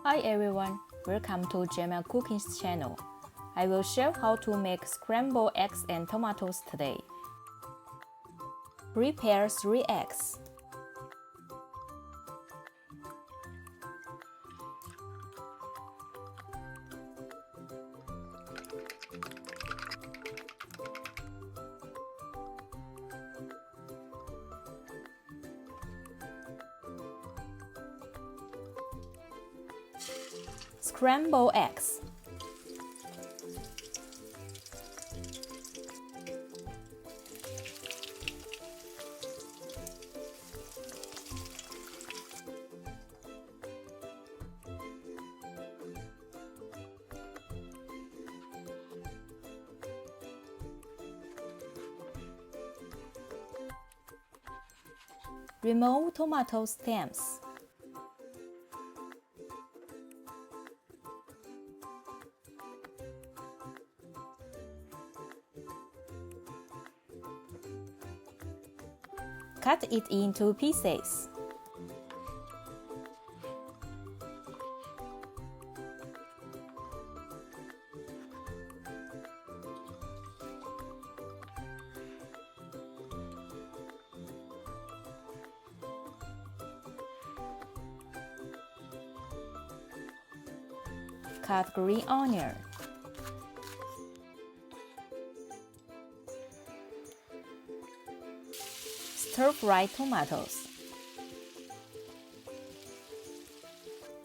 Hi everyone, welcome to Jemma Cooking's channel. I will share how to make scrambled eggs and tomatoes today. Prepare 3 eggs. Scrambled eggs. Remove tomato stems. Cut it into pieces. Cut green onion. Stir-fry tomatoes.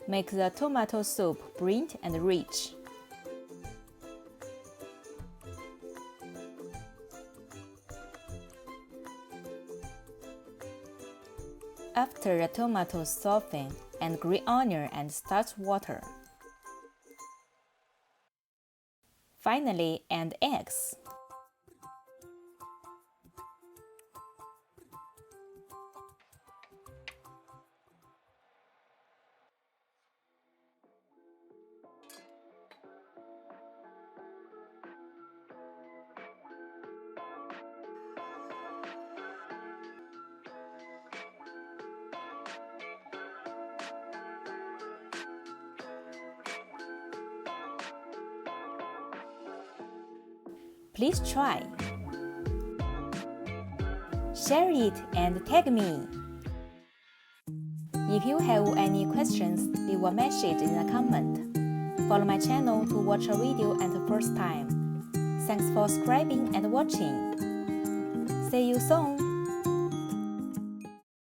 Make the tomato soup bright and rich. After the tomatoes soften, add green onion and starch water. Finally, add eggs. Please try. Share it and tag me. If you have any questions, leave a message in the comment. Follow my channel to watch a video at the first time. Thanks for subscribing and watching. See you soon!